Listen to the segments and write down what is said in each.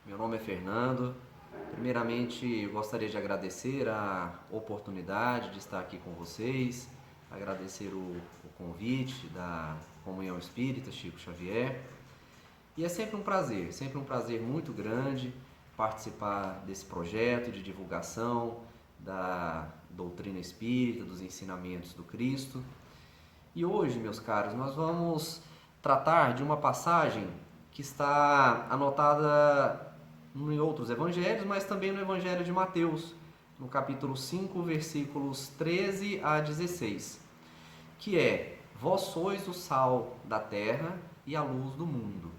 Meu nome é Fernando. Primeiramente, gostaria de agradecer a oportunidade de estar aqui com vocês, agradecer o convite da Comunhão Espírita Chico Xavier. E é sempre um prazer muito grande participar desse projeto de divulgação da doutrina espírita, dos ensinamentos do Cristo. E hoje, meus caros, nós vamos tratar de uma passagem que está anotada em outros evangelhos, mas também no Evangelho de Mateus, no capítulo 5, versículos 13 a 16, que é: Vós sois o sal da terra e a luz do mundo.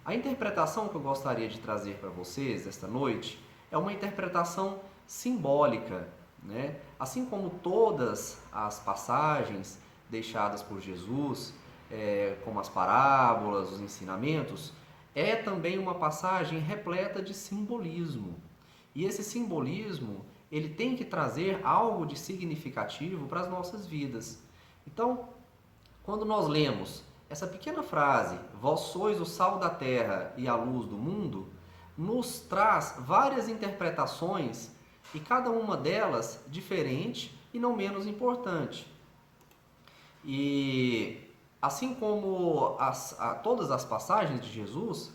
A interpretação que eu gostaria de trazer para vocês esta noite é uma interpretação simbólica, né? Assim como todas as passagens deixadas por Jesus, como as parábolas, os ensinamentos, é também uma passagem repleta de simbolismo. E esse simbolismo, ele tem que trazer algo de significativo para as nossas vidas. Então, quando nós lemos essa pequena frase, vós sois o sal da terra e a luz do mundo, nos traz várias interpretações e cada uma delas diferente e não menos importante. E assim como todas as passagens de Jesus,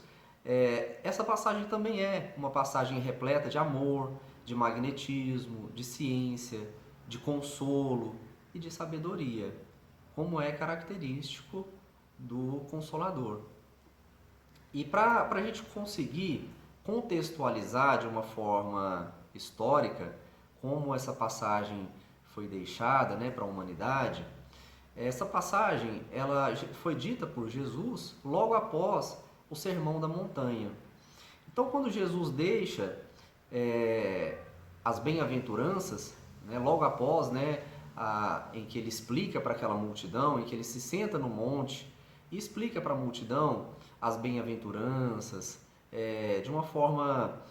essa passagem também é uma passagem repleta de amor, de magnetismo, de ciência, de consolo e de sabedoria, como é característico do Consolador. E para a gente conseguir contextualizar de uma forma histórica como essa passagem foi deixada, né, para a humanidade, essa passagem ela foi dita por Jesus logo após o Sermão da Montanha. Então, quando Jesus deixa as bem-aventuranças, né, logo após, né, em que ele explica para aquela multidão, em que ele se senta no monte e explica para a multidão as bem-aventuranças de uma forma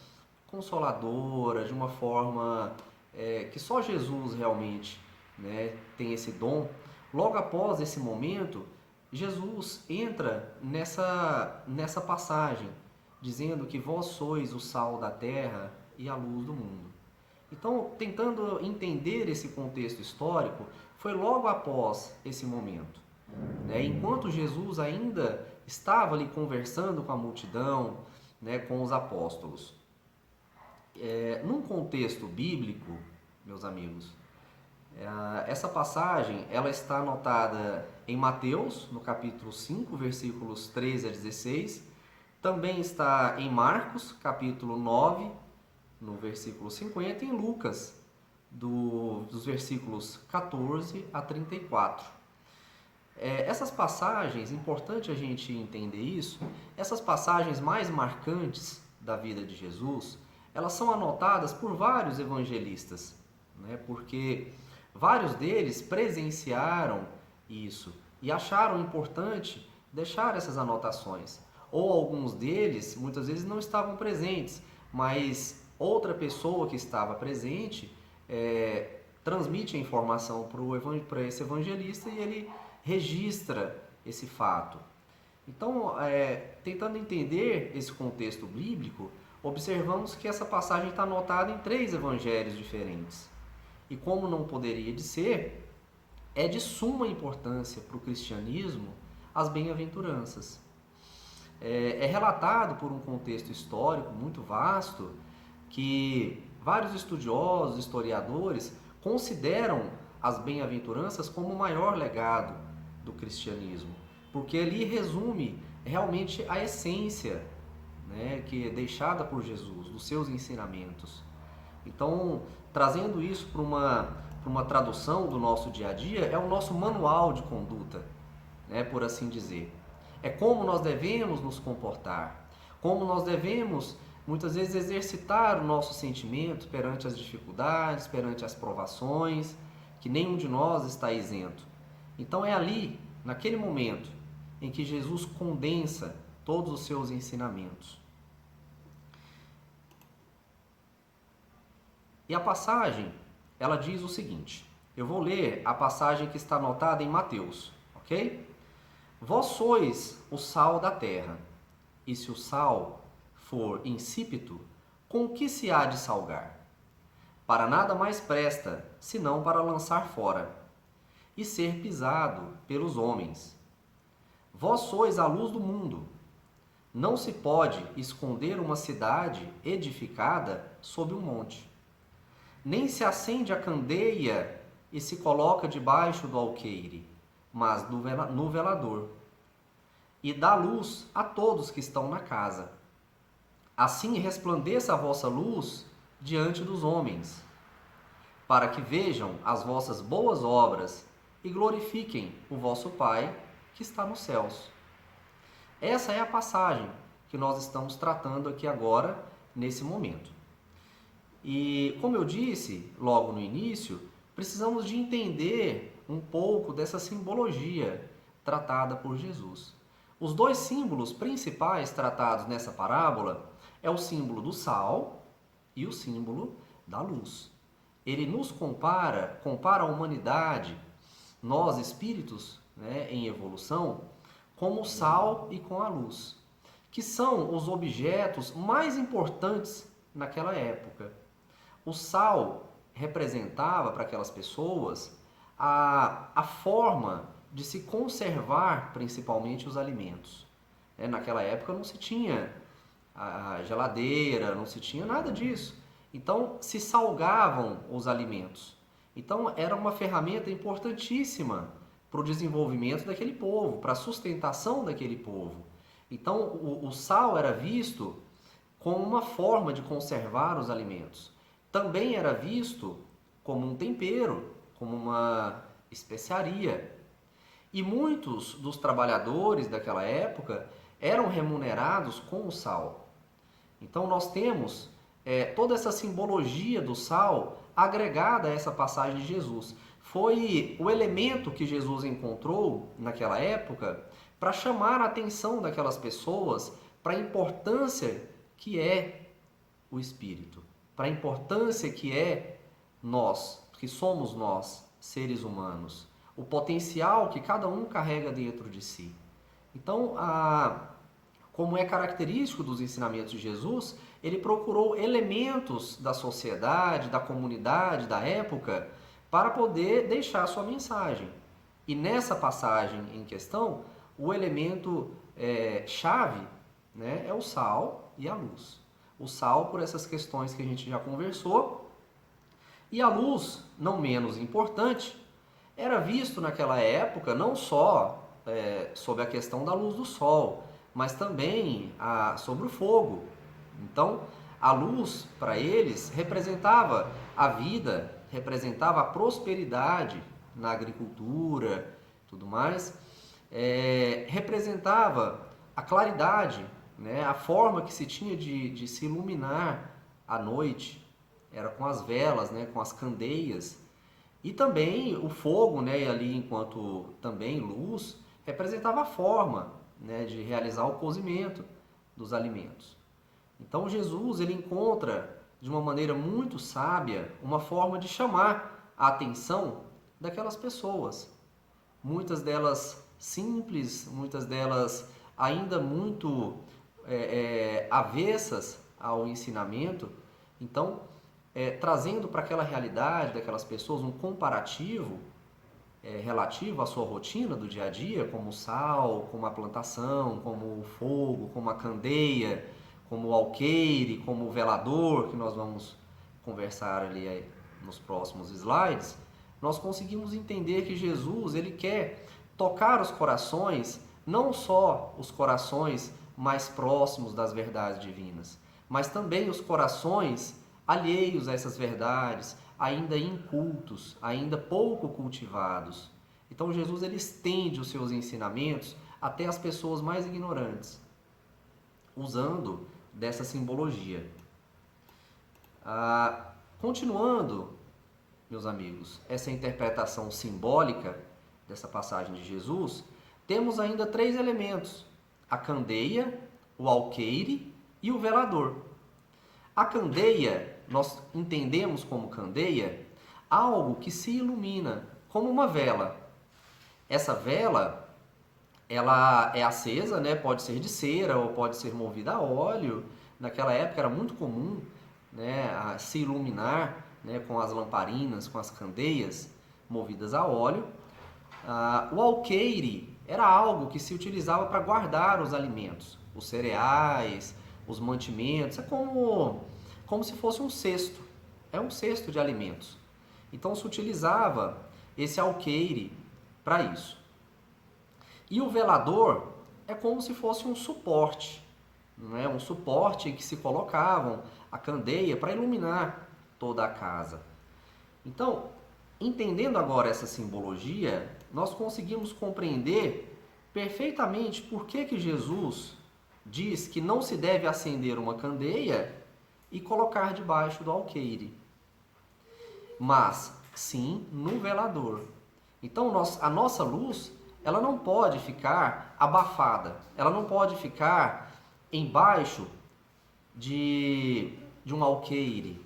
consoladora, de uma forma que só Jesus realmente, né, tem esse dom. Logo após esse momento, Jesus entra nessa passagem, dizendo que vós sois o sal da terra e a luz do mundo. Então, tentando entender esse contexto histórico, foi logo após esse momento, né? Enquanto Jesus ainda estava ali conversando com a multidão, né, com os apóstolos. Num contexto bíblico, meus amigos, essa passagem ela está anotada em Mateus, no capítulo 5, versículos 13 a 16. Também está em Marcos, capítulo 9, no versículo 50, e em Lucas, dos versículos 14 a 34. Essas passagens, importante a gente entender isso, essas passagens mais marcantes da vida de Jesus, elas são anotadas por vários evangelistas, né? Porque vários deles presenciaram isso e acharam importante deixar essas anotações. Ou alguns deles, muitas vezes, não estavam presentes, mas outra pessoa que estava presente transmite a informação para esse evangelista e ele registra esse fato. Então, tentando entender esse contexto bíblico, observamos que essa passagem está anotada em 3 evangelhos diferentes. E como não poderia de ser, é de importância para o cristianismo as bem-aventuranças. É relatado por um contexto histórico muito vasto que vários estudiosos, historiadores, consideram as bem-aventuranças como o maior legado do cristianismo, porque ali resume realmente a essência, né, que é deixada por Jesus, dos seus ensinamentos. Então, trazendo isso para uma tradução do nosso dia a dia, é o nosso manual de conduta, né, por assim dizer. É como nós devemos nos comportar, como nós devemos, muitas vezes, exercitar o nosso sentimento perante as dificuldades, perante as provações, que nenhum de nós está isento. Então, é ali, naquele momento, em que Jesus condensa todos os seus ensinamentos. E a passagem, ela diz o seguinte, eu vou ler a passagem que está anotada em Mateus, ok? Vós sois o sal da terra, e se o sal for insípido, com que se há de salgar? Para nada mais presta, senão para lançar fora, e ser pisado pelos homens. Vós sois a luz do mundo. Não se pode esconder uma cidade edificada sob um monte. Nem se acende a candeia e se coloca debaixo do alqueire, mas no velador, e dá luz a todos que estão na casa. Assim resplandeça a vossa luz diante dos homens, para que vejam as vossas boas obras e glorifiquem o vosso Pai que está nos céus. Essa é a passagem que nós estamos tratando aqui agora, nesse momento. E, como eu disse logo no início, precisamos de entender um pouco dessa simbologia tratada por Jesus. Os dois símbolos principais tratados nessa parábola é o símbolo do sal e o símbolo da luz. Ele nos compara a humanidade, nós espíritos, em evolução, como o sal e com a luz, que são os objetos mais importantes naquela época. O sal representava para aquelas pessoas a forma de se conservar principalmente os alimentos. Naquela época não se tinha a geladeira, não se tinha nada disso. Então se salgavam os alimentos. Então era uma ferramenta importantíssima para o desenvolvimento daquele povo, para a sustentação daquele povo. Então o sal era visto como uma forma de conservar os alimentos. Também era visto como um tempero, como uma especiaria. E muitos dos trabalhadores daquela época eram remunerados com o sal. Então nós temos toda essa simbologia do sal agregada a essa passagem de Jesus. Foi o elemento que Jesus encontrou naquela época para chamar a atenção daquelas pessoas para a importância que é o Espírito, para a importância que é nós, que somos nós, seres humanos, o potencial que cada um carrega dentro de si. Então, como é característico dos ensinamentos de Jesus, ele procurou elementos da sociedade, da comunidade, da época, para poder deixar a sua mensagem. E nessa passagem em questão, o elemento chave, é o sal e a luz. O sal por essas questões que a gente já conversou, e a luz, não menos importante, era visto naquela época não só sobre a questão da luz do sol, mas também sobre o fogo. Então, a luz para eles representava a vida, representava a prosperidade na agricultura, tudo mais, representava a claridade, a forma que se tinha de se iluminar à noite, era com as velas, com as candeias, e também o fogo, ali enquanto também luz, representava a forma, de realizar o cozimento dos alimentos. Então Jesus ele encontra de uma maneira muito sábia uma forma de chamar a atenção daquelas pessoas. Muitas delas simples, muitas delas ainda muito avessas ao ensinamento. Então, trazendo para aquela realidade daquelas pessoas um comparativo relativo à sua rotina do dia a dia, como o sal, como a plantação, como o fogo, como a candeia, como o alqueire, como o velador, que nós vamos conversar ali nos próximos slides, nós conseguimos entender que Jesus ele quer tocar os corações, não só os corações mais próximos das verdades divinas, mas também os corações alheios a essas verdades, ainda incultos, ainda pouco cultivados. Então Jesus ele estende os seus ensinamentos até as pessoas mais ignorantes, usando dessa simbologia. Continuando, meus amigos, essa interpretação simbólica dessa passagem de Jesus, temos ainda 3 elementos: a candeia, o alqueire e o velador. A candeia, nós entendemos como candeia algo que se ilumina, como uma vela. Essa vela, ela é acesa, né? Pode ser de cera ou pode ser movida a óleo. Naquela época era muito comum, né, a se iluminar, né, com as lamparinas, com as candeias movidas a óleo. O alqueire era algo que se utilizava para guardar os alimentos, os cereais, os mantimentos. É como se fosse um cesto. É um cesto de alimentos. Então se utilizava esse alqueire para isso. E o velador é como se fosse um suporte, né? Um suporte em que se colocavam a candeia para iluminar toda a casa. Então, entendendo agora essa simbologia, nós conseguimos compreender perfeitamente por que Jesus diz que não se deve acender uma candeia e colocar debaixo do alqueire, mas sim no velador. Então, a nossa luz, ela não pode ficar abafada, ela não pode ficar embaixo de um alqueire.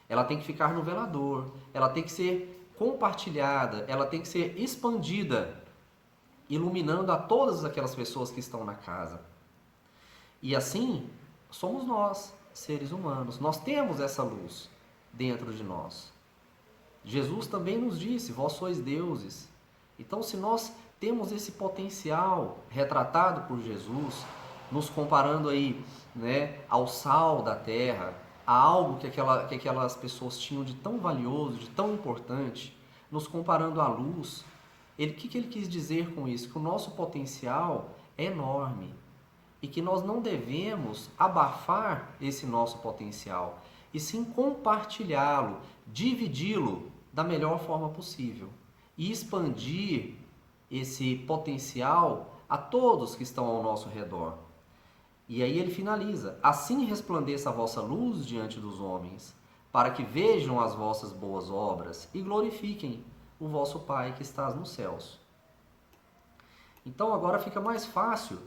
Ela tem que ficar no velador, ela tem que ser compartilhada, ela tem que ser expandida, iluminando a todas aquelas pessoas que estão na casa. E assim, somos nós, seres humanos. Nós temos essa luz dentro de nós. Jesus também nos disse: vós sois deuses. Então, se nós temos esse potencial retratado por Jesus, nos comparando aí, né, ao sal da terra, a algo que aquelas pessoas tinham de tão valioso, de tão importante, nos comparando à luz, o que ele quis dizer com isso? Que o nosso potencial é enorme e que nós não devemos abafar esse nosso potencial, e sim compartilhá-lo, dividi-lo da melhor forma possível e expandir esse potencial a todos que estão ao nosso redor. E aí ele finaliza: assim resplandeça a vossa luz diante dos homens, para que vejam as vossas boas obras e glorifiquem o vosso Pai que estás nos céus. Então agora fica mais fácil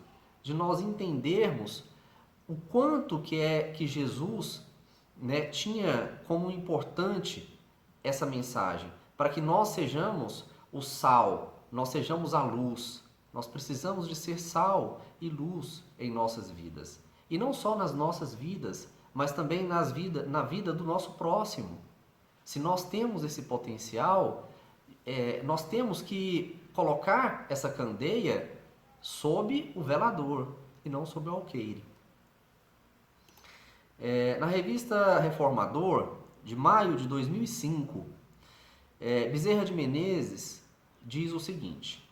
de nós entendermos o quanto que Jesus, né, tinha como importante essa mensagem, para que nós sejamos o sal, nós sejamos a luz. Nós precisamos de ser sal e luz em nossas vidas. E não só nas nossas vidas, mas também na vida do nosso próximo. Se nós temos esse potencial, nós temos que colocar essa candeia sob o velador e não sob o alqueire. Na revista Reformador, de maio de 2005, Bezerra de Menezes diz o seguinte: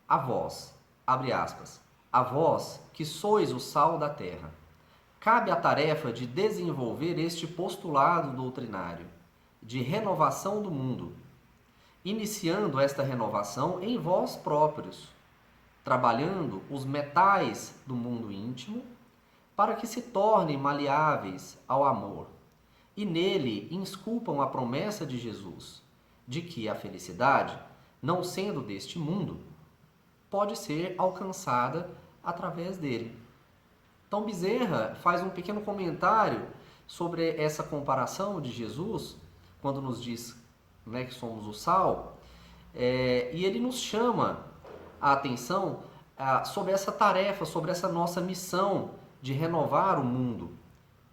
a vós, abre aspas, a vós que sois o sal da terra, cabe a tarefa de desenvolver este postulado doutrinário, de renovação do mundo, iniciando esta renovação em vós próprios, trabalhando os metais do mundo íntimo para que se tornem maleáveis ao amor, e nele insculpam a promessa de Jesus, de que a felicidade, não sendo deste mundo, pode ser alcançada através dele. Então Bezerra faz um pequeno comentário sobre essa comparação de Jesus, quando nos diz, né, que somos o sal, e ele nos chama a atenção sobre essa tarefa, sobre essa nossa missão de renovar o mundo,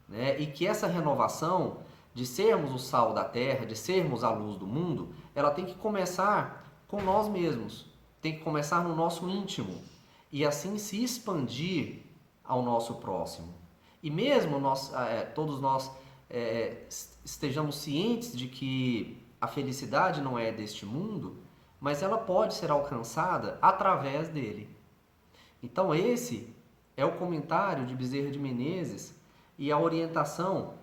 né? E que essa renovação de sermos o sal da terra, de sermos a luz do mundo, ela tem que começar com nós mesmos, tem que começar no nosso íntimo e assim se expandir ao nosso próximo. E mesmo todos nós estejamos cientes de que a felicidade não é deste mundo, mas ela pode ser alcançada através dele. Então esse é o comentário de Bezerra de Menezes e a orientação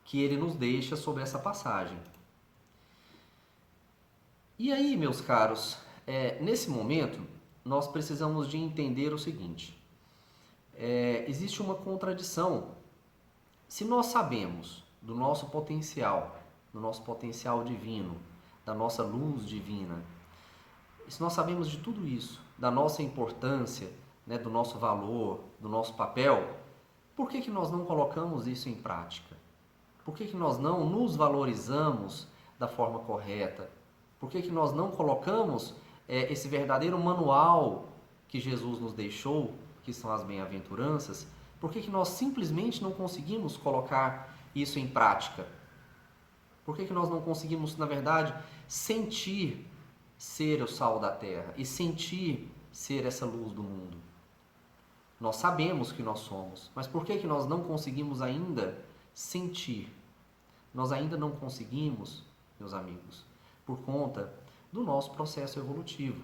que ele nos deixa sobre essa passagem. E aí, meus caros, nesse momento nós precisamos de entender o seguinte: existe uma contradição. Se nós sabemos do nosso potencial divino, da nossa luz divina, e se nós sabemos de tudo isso, da nossa importância, né, do nosso valor, do nosso papel, por que nós não colocamos isso em prática? Por que nós não nos valorizamos da forma correta? Por que nós não colocamos esse verdadeiro manual que Jesus nos deixou, que são as bem-aventuranças, por que nós simplesmente não conseguimos colocar isso em prática? Por que nós não conseguimos, na verdade, sentir ser o sal da terra e sentir ser essa luz do mundo? Nós sabemos que nós somos, mas por que nós não conseguimos ainda sentir? Nós ainda não conseguimos, meus amigos, por conta do nosso processo evolutivo.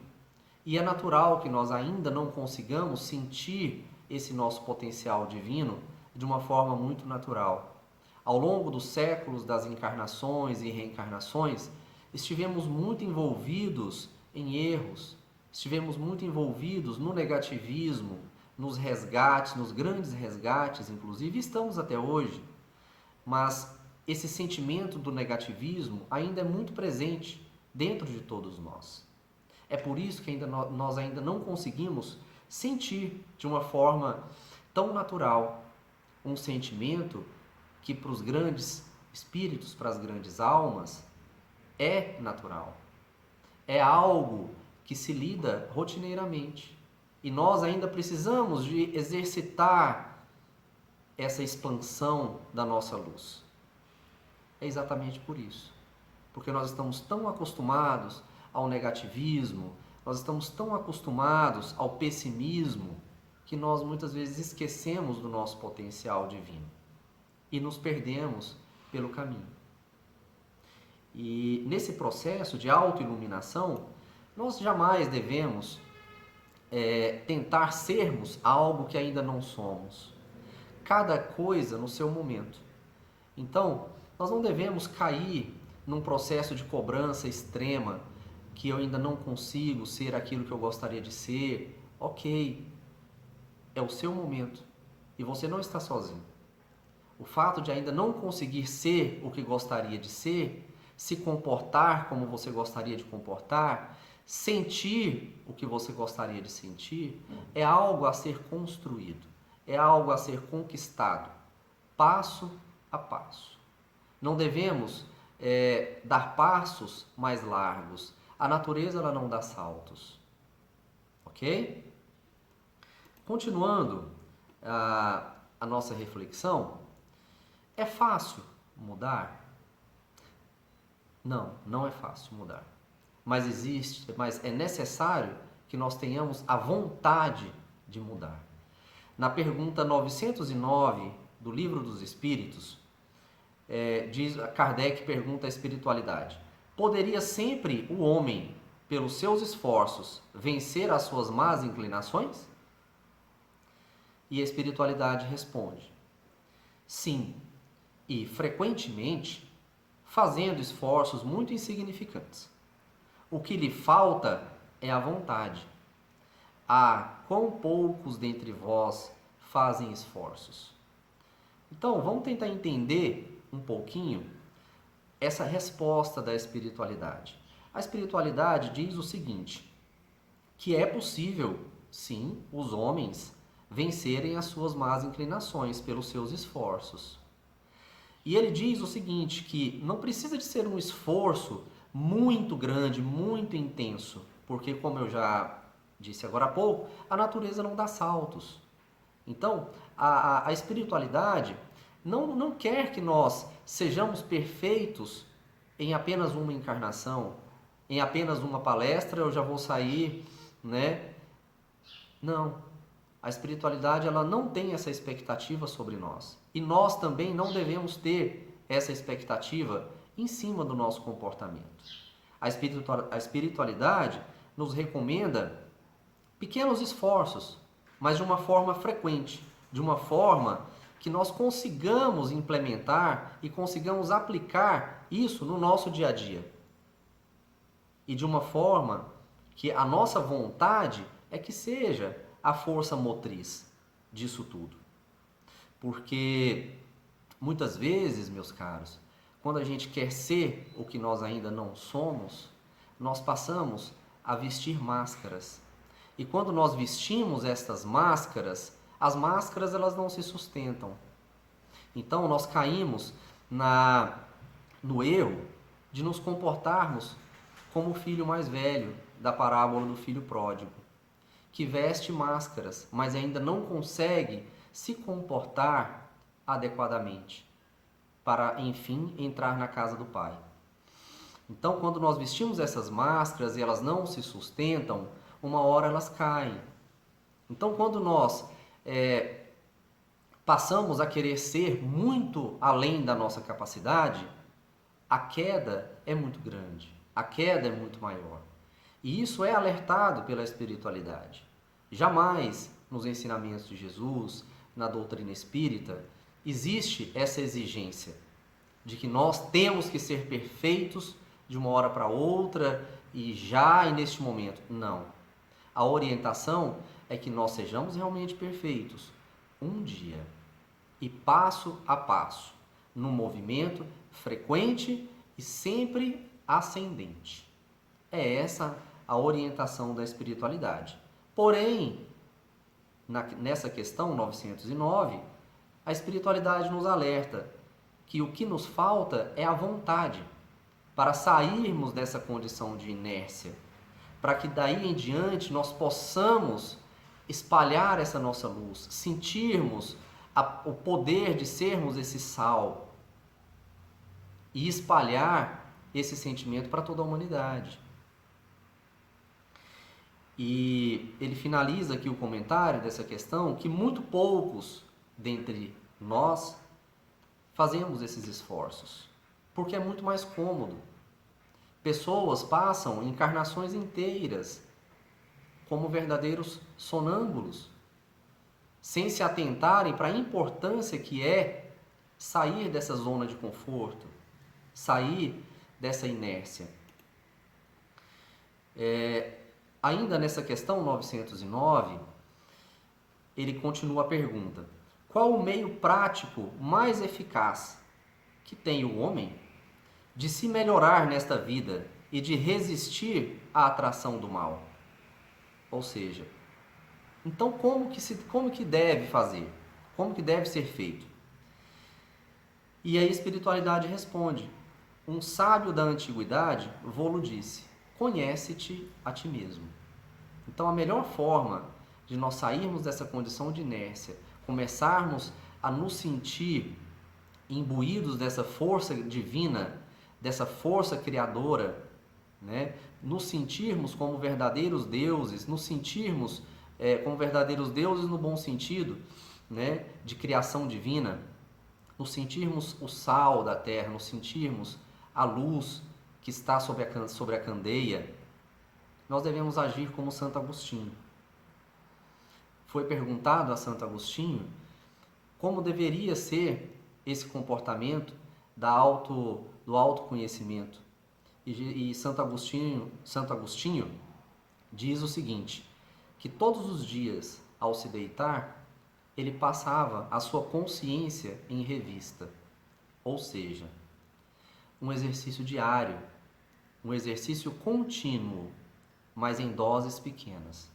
E é natural que nós ainda não consigamos sentir esse nosso potencial divino de uma forma muito natural. Ao longo dos séculos das encarnações e reencarnações, estivemos muito envolvidos em erros, estivemos muito envolvidos no negativismo, nos resgates, nos grandes resgates, inclusive, estamos até hoje. Mas esse sentimento do negativismo ainda é muito presente dentro de todos nós. É por isso que nós ainda não conseguimos sentir de uma forma tão natural um sentimento que para os grandes espíritos, para as grandes almas, é natural. É algo que se lida rotineiramente. E nós ainda precisamos de exercitar essa expansão da nossa luz. É exatamente por isso. Porque nós estamos tão acostumados ao negativismo, nós estamos tão acostumados ao pessimismo, que nós muitas vezes esquecemos do nosso potencial divino e nos perdemos pelo caminho. E nesse processo de autoiluminação, nós jamais devemos tentar sermos algo que ainda não somos. Cada coisa no seu momento. Então, nós não devemos cair num processo de cobrança extrema, que eu ainda não consigo ser aquilo que eu gostaria de ser. Ok, é o seu momento e você não está sozinho. O fato de ainda não conseguir ser o que gostaria de ser, se comportar como você gostaria de comportar, sentir o que você gostaria de sentir, é algo a ser construído, é algo a ser conquistado, passo a passo. Não devemos dar passos mais largos. A natureza ela não dá saltos, ok? Continuando a nossa reflexão, é fácil mudar? Não, não é fácil mudar. Mas é necessário que nós tenhamos a vontade de mudar. Na pergunta 909 do Livro dos Espíritos, Kardec pergunta à espiritualidade: poderia sempre o homem, pelos seus esforços, vencer as suas más inclinações? E a espiritualidade responde: sim, e frequentemente fazendo esforços muito insignificantes. O que lhe falta é a vontade. Quão poucos dentre vós fazem esforços. Então, vamos tentar entender um pouquinho essa resposta da espiritualidade. A espiritualidade diz o seguinte, que é possível, sim, os homens vencerem as suas más inclinações pelos seus esforços. E ele diz o seguinte, que não precisa de ser um esforço muito grande, muito intenso, porque, como eu já disse agora há pouco, a natureza não dá saltos. Então, a espiritualidade não quer que nós sejamos perfeitos em apenas uma encarnação, em apenas uma palestra eu já vou sair, né? Não. A espiritualidade ela não tem essa expectativa sobre nós. E nós também não devemos ter essa expectativa em cima do nosso comportamento. A espiritualidade nos recomenda pequenos esforços, mas de uma forma frequente, de uma forma que nós consigamos implementar e consigamos aplicar isso no nosso dia a dia. E de uma forma que a nossa vontade é que seja a força motriz disso tudo. Porque muitas vezes, meus caros, quando a gente quer ser o que nós ainda não somos, nós passamos a vestir máscaras. E quando nós vestimos estas máscaras, as máscaras elas não se sustentam. Então nós caímos no erro de nos comportarmos como o filho mais velho da parábola do filho pródigo, que veste máscaras, mas ainda não consegue se comportar adequadamente para, enfim, entrar na casa do Pai. Então, quando nós vestimos essas máscaras e elas não se sustentam, uma hora elas caem. Então, quando nós passamos a querer ser muito além da nossa capacidade, a queda é muito grande, a queda é muito maior. E isso é alertado pela espiritualidade. Jamais nos ensinamentos de Jesus, na doutrina espírita, existe essa exigência de que nós temos que ser perfeitos de uma hora para outra e já e neste momento. Não. A orientação é que nós sejamos realmente perfeitos um dia e passo a passo, num movimento frequente e sempre ascendente. É essa a orientação da espiritualidade. Porém, nessa questão 909, a espiritualidade nos alerta que o que nos falta é a vontade para sairmos dessa condição de inércia, para que daí em diante nós possamos espalhar essa nossa luz, sentirmos o poder de sermos esse sal e espalhar esse sentimento para toda a humanidade. E ele finaliza aqui o comentário dessa questão que muito poucos dentre nós fazemos esses esforços, porque é muito mais cômodo. Pessoas passam encarnações inteiras como verdadeiros sonâmbulos, sem se atentarem para a importância que é sair dessa zona de conforto, sair dessa inércia. Ainda nessa questão 909, ele continua a pergunta: qual o meio prático mais eficaz que tem o homem de se melhorar nesta vida e de resistir à atração do mal? Ou seja, então como que deve fazer? Como que deve ser feito? E a espiritualidade responde: um sábio da antiguidade vô-lo disse, conhece-te a ti mesmo. Então a melhor forma de nós sairmos dessa condição de inércia, começarmos a nos sentir imbuídos dessa força divina, dessa força criadora, né? Nos sentirmos como verdadeiros deuses, nos sentirmos como verdadeiros deuses no bom sentido, né? De criação divina, nos sentirmos o sal da terra, nos sentirmos a luz que está sobre a candeia, nós devemos agir como Santo Agostinho. Foi perguntado a Santo Agostinho como deveria ser esse comportamento do autoconhecimento. E Santo Agostinho diz o seguinte, que todos os dias, ao se deitar, ele passava a sua consciência em revista, ou seja, um exercício diário, um exercício contínuo, mas em doses pequenas.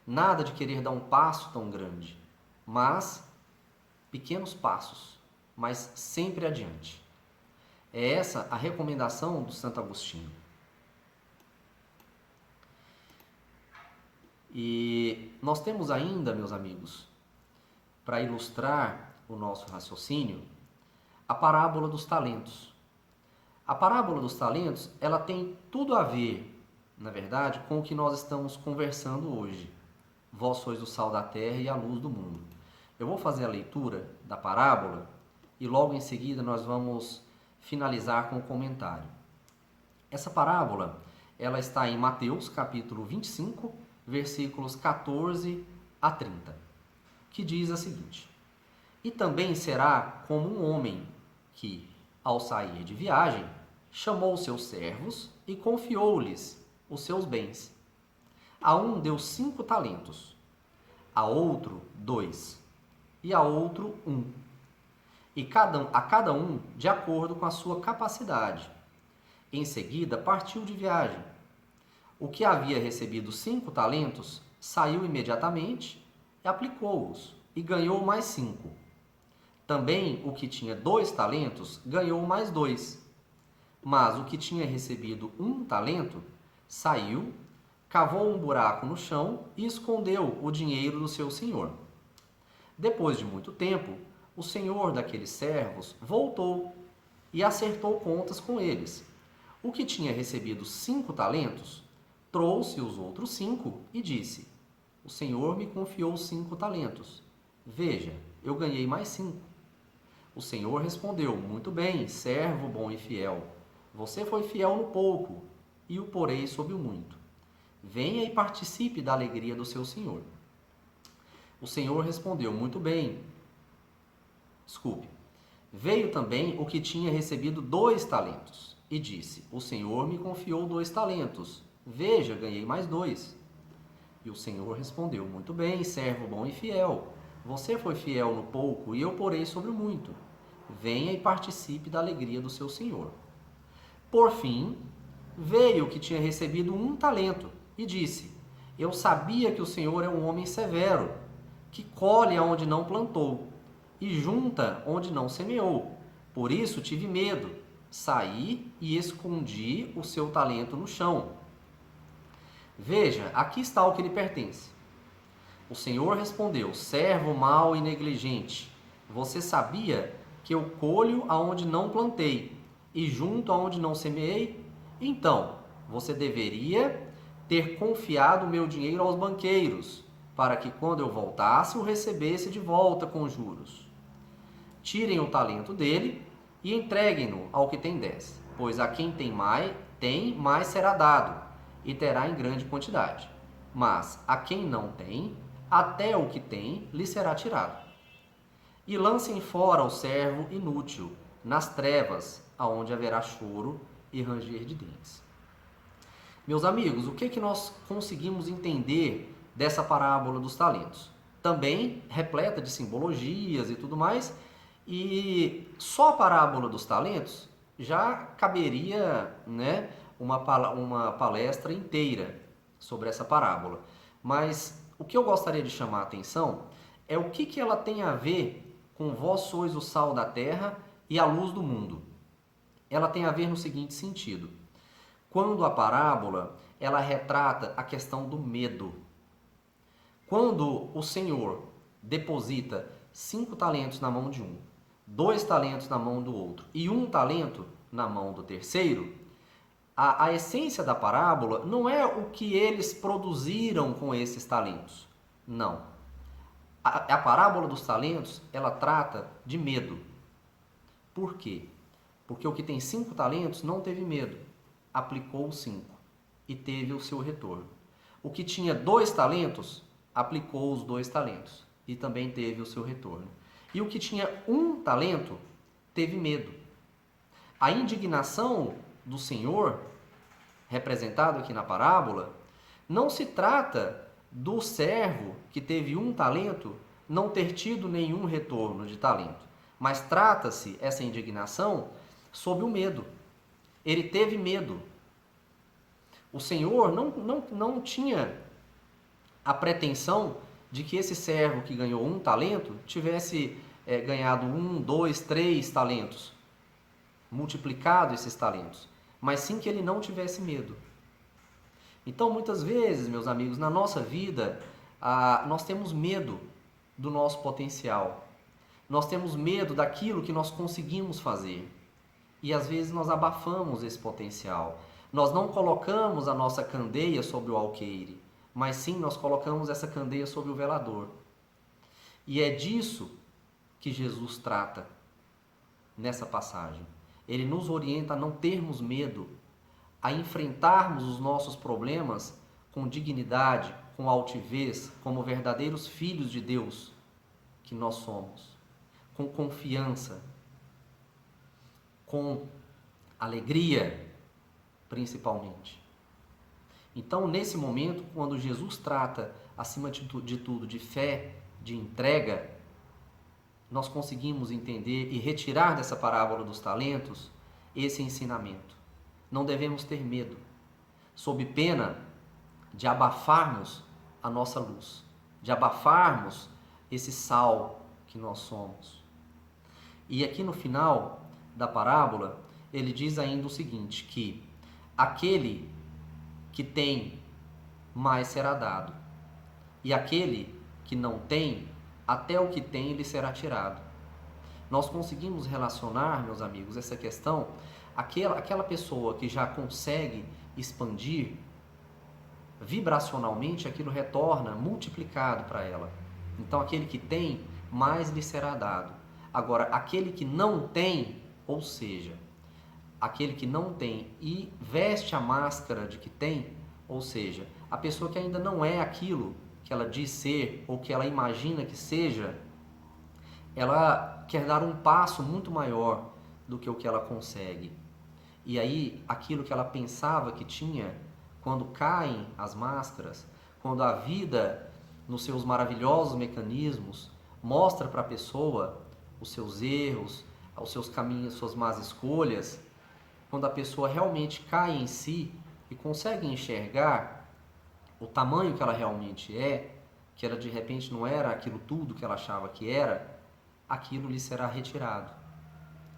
Nada de querer dar um passo tão grande, mas pequenos passos, mas sempre adiante. É essa a recomendação do Santo Agostinho. E nós temos ainda, meus amigos, para ilustrar o nosso raciocínio, a parábola dos talentos. A parábola dos talentos, ela tem tudo a ver, na verdade, com o que nós estamos conversando hoje. Vós sois o sal da terra e a luz do mundo. Eu vou fazer a leitura da parábola e logo em seguida nós vamos finalizar com o comentário. Essa parábola, ela está em Mateus, capítulo 25, versículos 14 a 30, que diz a seguinte: e também será como um homem que, ao sair de viagem, chamou seus servos e confiou-lhes os seus bens. A um deu 5 talentos, a outro 2, e a outro 1, e a cada um de acordo com a sua capacidade. Em seguida partiu de viagem. O que havia recebido 5 talentos saiu imediatamente e aplicou-os, e ganhou mais 5. Também o que tinha 2 talentos ganhou mais 2. Mas o que tinha recebido 1 talento saiu, cavou um buraco no chão e escondeu o dinheiro do seu senhor. Depois de muito tempo, o senhor daqueles servos voltou e acertou contas com eles. O que tinha recebido 5 talentos, trouxe os outros 5 e disse: O senhor me confiou 5 talentos. Veja, eu ganhei mais 5. O senhor respondeu: Muito bem, servo bom e fiel. Você foi fiel no pouco, e o porei sobre o muito. Venha e participe da alegria do seu senhor. O senhor respondeu: Muito bem. Desculpe. Veio também o que tinha recebido 2 talentos e disse: O senhor me confiou 2 talentos. Veja, ganhei mais 2. E o senhor respondeu: Muito bem, servo bom e fiel. Você foi fiel no pouco e eu porei sobre o muito. Venha e participe da alegria do seu senhor. Por fim, veio o que tinha recebido 1 talento e disse: Eu sabia que o senhor é um homem severo, que colhe aonde não plantou e junta onde não semeou. Por isso tive medo, saí e escondi o seu talento no chão. Veja, aqui está o que lhe pertence. O senhor respondeu: Servo mau e negligente, você sabia que eu colho aonde não plantei e junto aonde não semeei? Então, você deveria ter confiado o meu dinheiro aos banqueiros, para que quando eu voltasse o recebesse de volta com juros. Tirem o talento dele e entreguem-no ao que tem 10, pois a quem tem, mais será dado, e terá em grande quantidade. Mas a quem não tem, até o que tem lhe será tirado. E lancem fora o servo inútil, nas trevas, aonde haverá choro e ranger de dentes. Meus amigos, o que nós conseguimos entender dessa parábola dos talentos? Também repleta de simbologias e tudo mais, e só a parábola dos talentos já caberia, né, uma palestra inteira sobre essa parábola. Mas o que eu gostaria de chamar a atenção é o que ela tem a ver com vós sois o sal da terra e a luz do mundo. Ela tem a ver no seguinte sentido: quando a parábola ela retrata a questão do medo. Quando o Senhor deposita 5 talentos na mão de um, 2 talentos na mão do outro e 1 talento na mão do terceiro, a essência da parábola não é o que eles produziram com esses talentos. Não. A parábola dos talentos, ela trata de medo. Por quê? Porque o que tem 5 talentos não teve medo, aplicou os 5 e teve o seu retorno. O que tinha 2 talentos, aplicou os 2 talentos e também teve o seu retorno. E o que tinha 1 talento, teve medo. A indignação do Senhor, representado aqui na parábola, não se trata do servo que teve 1 talento não ter tido nenhum retorno de talento, mas trata-se essa indignação sob o medo. Ele teve medo. O Senhor não tinha a pretensão de que esse servo que ganhou 1 talento tivesse ganhado 1, 2, 3 talentos, multiplicado esses talentos, mas sim que ele não tivesse medo. Então, muitas vezes, meus amigos, na nossa vida, nós temos medo do nosso potencial. Nós temos medo daquilo que nós conseguimos fazer. E às vezes nós abafamos esse potencial. Nós não colocamos a nossa candeia sobre o alqueire, mas sim nós colocamos essa candeia sobre o velador. E é disso que Jesus trata nessa passagem. Ele nos orienta a não termos medo, a enfrentarmos os nossos problemas com dignidade, com altivez, como verdadeiros filhos de Deus que nós somos, com confiança, com alegria, principalmente. Então, nesse momento, quando Jesus trata, acima de tudo, de fé, de entrega, nós conseguimos entender e retirar dessa parábola dos talentos esse ensinamento. Não devemos ter medo, sob pena de abafarmos a nossa luz, de abafarmos esse sal que nós somos. E aqui no final da parábola, ele diz ainda o seguinte, que aquele que tem mais será dado. E aquele que não tem, até o que tem lhe será tirado. Nós conseguimos relacionar, meus amigos, essa questão, aquela pessoa que já consegue expandir vibracionalmente, aquilo retorna multiplicado para ela. Então, aquele que tem, mais lhe será dado. Agora, aquele que não tem, ou seja, aquele que não tem e veste a máscara de que tem, ou seja, a pessoa que ainda não é aquilo que ela diz ser ou que ela imagina que seja, ela quer dar um passo muito maior do que o que ela consegue. E aí, aquilo que ela pensava que tinha, quando caem as máscaras, quando a vida, nos seus maravilhosos mecanismos, mostra para a pessoa os seus erros, os seus caminhos, suas más escolhas, quando a pessoa realmente cai em si e consegue enxergar o tamanho que ela realmente é, que ela de repente não era aquilo tudo que ela achava que era, aquilo lhe será retirado.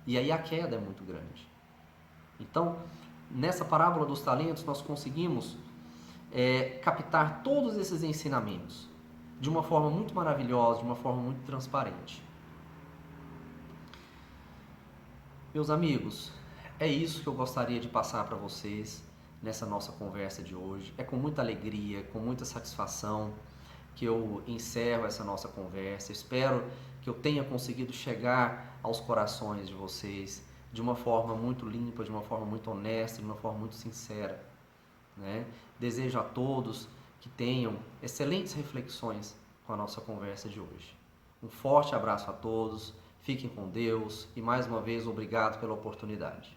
E aí a queda é muito grande. Então, nessa parábola dos talentos, nós conseguimos captar todos esses ensinamentos de uma forma muito maravilhosa, de uma forma muito transparente. Meus amigos, é isso que eu gostaria de passar para vocês nessa nossa conversa de hoje. É com muita alegria, com muita satisfação que eu encerro essa nossa conversa. Espero que eu tenha conseguido chegar aos corações de vocês de uma forma muito limpa, de uma forma muito honesta, de uma forma muito sincera, né? Desejo a todos que tenham excelentes reflexões com a nossa conversa de hoje. Um forte abraço a todos, fiquem com Deus e mais uma vez obrigado pela oportunidade.